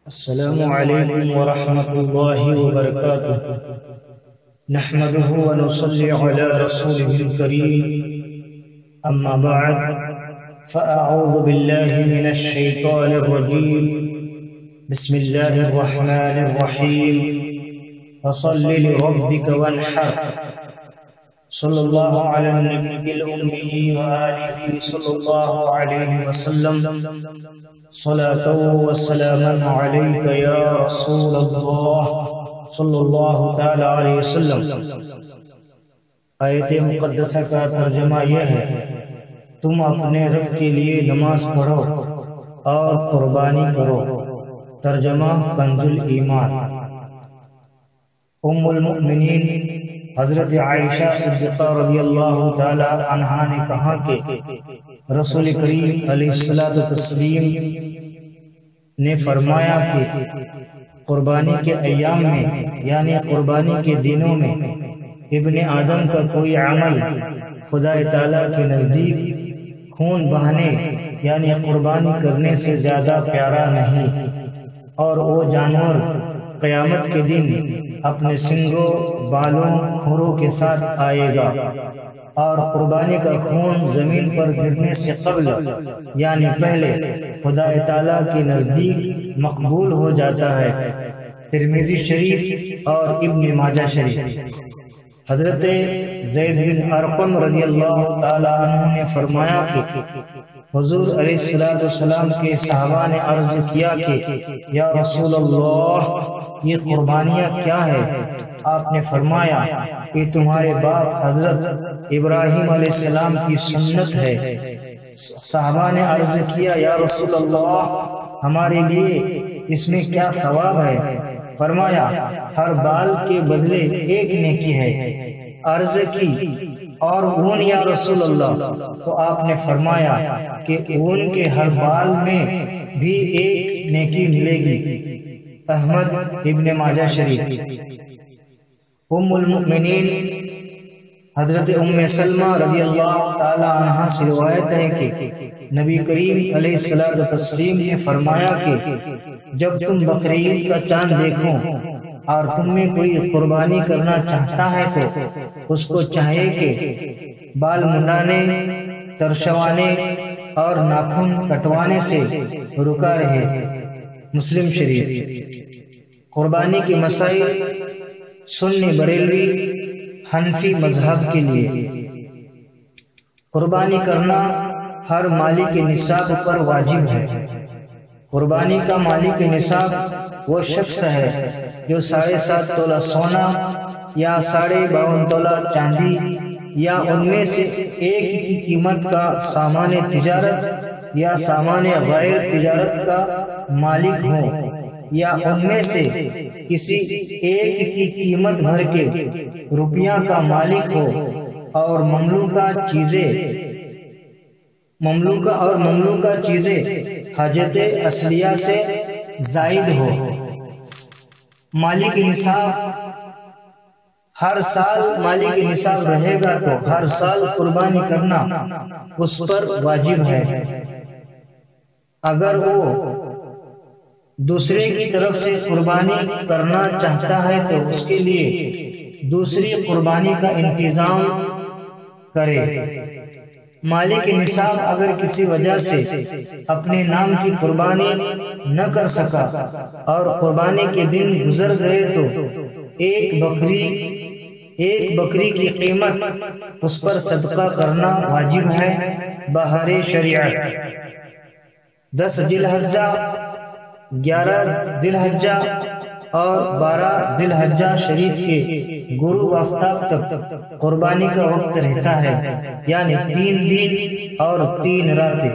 السلام علیکم ورحمۃ اللہ وبرکاتہ نحمده ونصلي على رسوله الكريم اما بعد فاعوذ بالله من الشیطان الرجیم بسم اللہ الرحمن الرحیم فصل لربك وانحر صلی اللہ علی النبی الأمی وآلہ صلی اللہ علیہ وسلم صلاة وسلاما علیک یا رسول اللہ صلی اللہ تعالی علیہ وسلم۔ آیت مقدسہ کا ترجمہ یہ ہے، تم اپنے رب کے لیے نماز پڑھو اور قربانی کرو۔ ترجمہ کنز الایمان۔ ام المؤمنین حضرت عائشہ صدیقہ رضی اللہ تعالی عنہا نے کہا کہ رسول کریم علیہ الصلوۃ والتسلیم نے فرمایا کہ قربانی کے ایام میں یعنی قربانی کے دنوں میں ابن آدم کا کوئی عمل خدا تعالیٰ کے نزدیک خون بہانے یعنی قربانی کرنے سے زیادہ پیارا نہیں، اور وہ جانور قیامت کے دن اپنے سنگوں، بالوں، کھروں کے ساتھ آئے گا، اور قربانی کا خون زمین پر گرنے سے قبل یعنی پہلے خدا تعالیٰ کے نزدیک مقبول ہو جاتا ہے۔ ترمذی شریف اور ابن ماجہ شریف۔ حضرت زید بن ارقم رضی اللہ تعالی عنہ نے فرمایا کہ حضور علیہ الصلوۃ والسلام کے صحابہ نے عرض کیا کہ یا رسول اللہ، یہ قربانیاں کیا ہے؟ آپ نے فرمایا کہ تمہارے باپ حضرت ابراہیم علیہ السلام کی سنت ہے۔ صحابہ نے عرض کیا یا رسول اللہ، ہمارے لیے اس میں کیا ثواب ہے؟ فرمایا ہر بال کے بدلے ایک نیکی ہے۔ عرض کی اور اون یا رسول اللہ؟ تو آپ نے فرمایا کہ اون کے ہر بال میں بھی ایک نیکی ملے گی۔ احمد ابن ماجہ شریف۔ ام المؤمنین حضرت ام سلمہ رضی اللہ تعالی عنہا سے روایت ہے کہ نبی کریم علیہ الصلوۃ والتسلیم نے فرمایا کہ جب تم بقرعید کا چاند دیکھو اور تم میں کوئی قربانی کرنا چاہتا ہے تو اس کو چاہیے کہ بال منڈانے، ترشوانے اور ناخن کٹوانے سے رکا رہے۔ مسلم شریف۔ قربانی کے مسائل سنی بریلوی حنفی مذہب کے لیے۔ قربانی کرنا ہر مالک نصاب پر واجب ہے۔ قربانی کا مالک نصاب وہ شخص ہے جو 7.5 تولہ سونا یا 52.5 تولہ چاندی یا ان میں سے ایک کی قیمت کا سامان تجارت یا سامان غیر تجارت کا مالک ہو، یا ان میں سے کسی ایک کی قیمت بھر کے روپیہ کا مالک ہو، اور مملوکہ چیزیں حاجت اصلیہ سے زائد ہو۔ مالک نصاب ہر سال مالک نصاب رہے گا تو ہر سال قربانی کرنا اس پر واجب ہے۔ اگر وہ دوسرے کی طرف سے قربانی کرنا چاہتا ہے تو اس کے لیے دوسری قربانی کا انتظام کرے۔ مالک نصاب اگر کسی وجہ سے اپنے نام کی قربانی نہ کر سکا اور قربانی کے دن گزر گئے تو ایک بکری کی قیمت اس پر صدقہ کرنا واجب ہے بہر شریعت۔ 10 ذی الحجہ، 11 ذی الحجہ اور 12 ذی الحجہ شریف کے غروب آفتاب تک قربانی کا وقت رہتا ہے، یعنی 3 دن اور 3 راتیں۔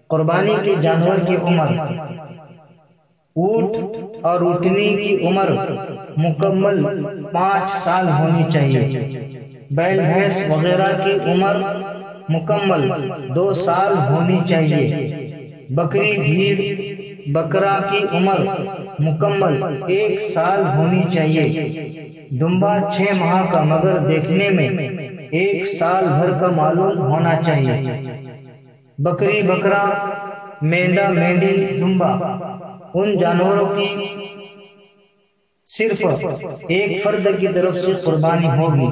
قربانی کے جانور کی عمر: اونٹ اور اونٹنی کی عمر مکمل 5 سال ہونی چاہیے۔ بیل بھینس وغیرہ کی عمر مکمل 2 سال ہونی چاہیے۔ بکری، بھیڑ، بکرا کی عمر مکمل 1 سال ہونی چاہیے۔ دمبا 6 ماہ کا مگر دیکھنے میں 1 سال بھر کا معلوم ہونا چاہیے۔ بکری، بکرا، مینڈا، مینڈی، دمبا ان جانوروں کی صرف ایک فرد کی طرف سے قربانی ہوگی،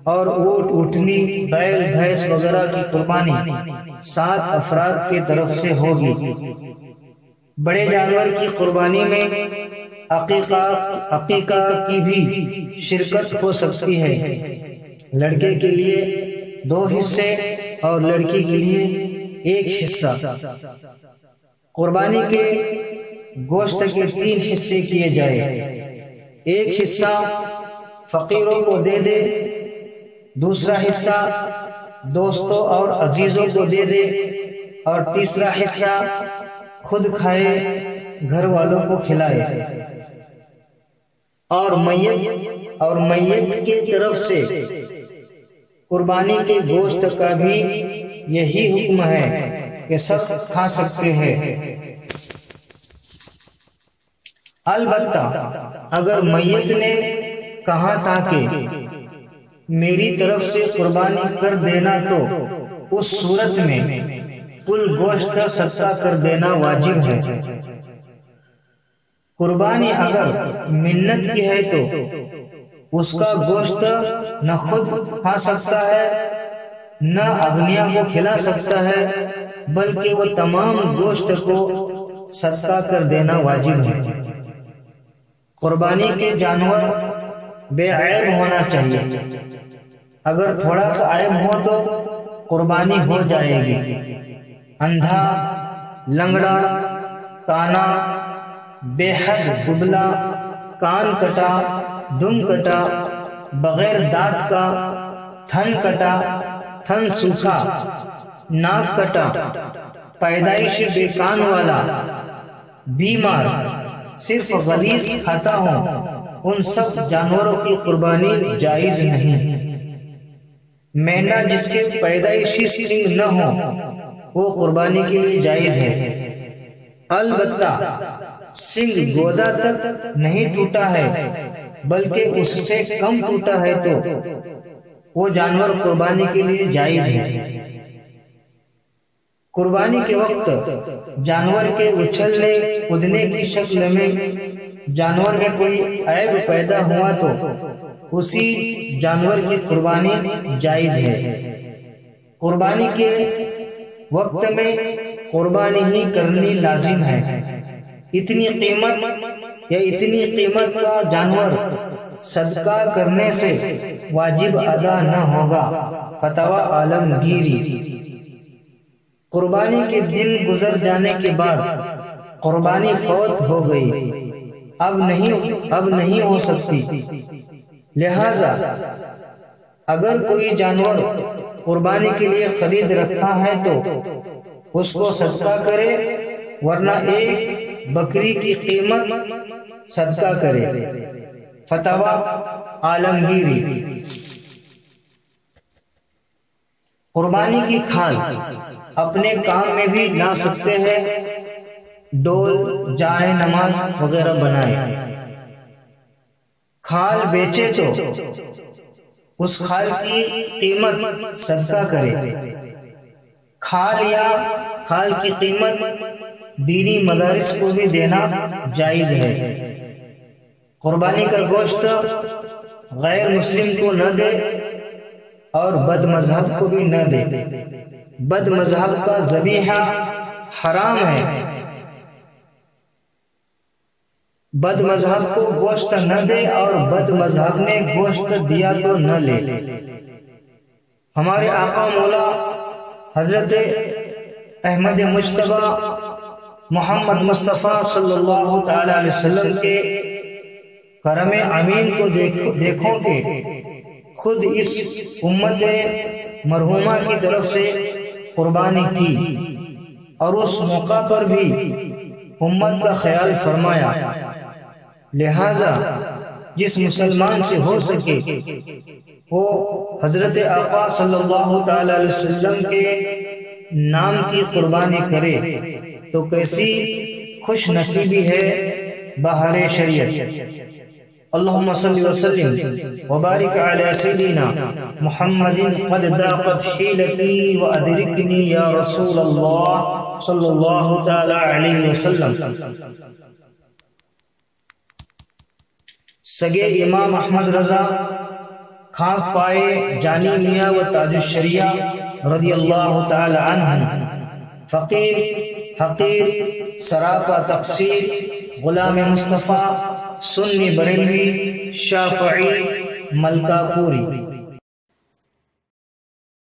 اور اونٹ، اونٹنی، بیل، بھینس وغیرہ کی قربانی 7 افراد کی طرف سے ہوگی۔ بڑے جانور کی قربانی میں عقیقہ کی بھی شرکت ہو سکتی ہے۔ لڑکے کے لیے 2 حصے اور لڑکی کے لیے 1 حصہ۔ قربانی کے گوشت کے 3 حصے کیے جائے، 1 حصہ فقیروں کو دے دے، دوسرا حصہ دوستوں اور عزیزوں کو دے دے، اور تیسرا حصہ خود کھائے، گھر والوں کو کھلائے۔ اور میت کی طرف سے قربانی کے گوشت کا بھی یہی حکم ہے کہ سب کھا سکتے ہیں۔ البتہ اگر میت نے کہا تھا کہ میری طرف سے قربانی کر دینا، تو اس صورت میں کل گوشت صدقہ کر دینا واجب ہے۔ قربانی اگر منت کی ہے تو اس کا گوشت نہ خود کھا سکتا ہے نہ اغنیا کو کھلا سکتا ہے، بلکہ وہ تمام گوشت کو صدقہ کر دینا واجب ہے۔ قربانی کے جانور بے عیب ہونا چاہیے۔ اگر تھوڑا سا عیب ہو تو قربانی ہو جائے گی۔ اندھا، لنگڑا، کانا، بے حد دبلا، کان کٹا، دم کٹا، بغیر دانت کا، تھن کٹا، تھن سوکھا، ناک کٹا، پیدائشی بے کان والا، بیمار، صرف غلیظ کھاتا ہوں، ان سب جانوروں کی قربانی جائز نہیں۔ مینڈا جس کے پیدائشی سنگ نہ ہو وہ قربانی کے لیے جائز ہے۔ البتہ سنگ گودا تک نہیں ٹوٹا ہے بلکہ اس سے کم ٹوٹا ہے تو وہ جانور قربانی کے لیے جائز ہے۔ قربانی کے وقت جانور کے اچھلنے کودنے کی شکل میں جانور میں کوئی عیب پیدا ہوا تو اسی جانور کی قربانی جائز ہے۔ قربانی کے وقت میں قربانی ہی کرنی لازم ہے۔ اتنی قیمت یا اتنی قیمت کا جانور صدقہ کرنے سے واجب ادا نہ ہوگا۔ فتویٰ عالمگیری۔ قربانی کے دن گزر جانے کے بعد قربانی فوت ہو گئی، اب نہیں ہو سکتی، لہذا اگر کوئی جانور قربانی کے لیے خرید رکھا ہے تو اس کو صدقہ کرے، ورنہ ایک بکری کی قیمت صدقہ کرے۔ فتویٰ عالمگیری۔ قربانی کی کھال اپنے کام میں بھی لا سکتے ہیں، ڈول، جائے نماز وغیرہ بنائے۔ کھال بیچے تو اس کھال کی قیمت صدقہ کرے۔ کھال یا کھال کی قیمت دینی مدارس کو بھی دینا جائز ہے۔ قربانی کا گوشت غیر مسلم کو نہ دے اور بد مذہب کو بھی نہ دے۔ بد مذہب کا ذبیحہ حرام ہے۔ بد مذہب کو گوشت نہ دے اور بد مذہب نے گوشت دیا تو نہ لے۔ ہمارے آقا مولا حضرت احمد مجتبی محمد مصطفیٰ صلی اللہ تعالی علیہ وسلم کے کرم امین کو دیکھو کہ خود اس امت مرحومہ کی طرف سے قربانی کی، اور اس موقع پر بھی امت کا خیال فرمایا۔ لہذا جس مسلمان سے ہو سکے وہ حضرت آقا صلی اللہ تعالی علیہ وسلم کے نام کی قربانی کرے تو کیسی خوش نصیبی ہے بہار شریعت۔ اللہم صلی وسلم وبارک علی سیدنا محمد قد ضاقت حیلتی وادرکنی یا رسول اللہ صلی اللہ تعالی علیہ وسلم سگے امام احمد رضا کھانک پائے جانی میاں و تاج الشریعہ رضی اللہ تعالی عنہ، فقیر حقیر سراپا تقصیر غلام مصطفیٰ سنی بریلوی شافعی ملکہ پوری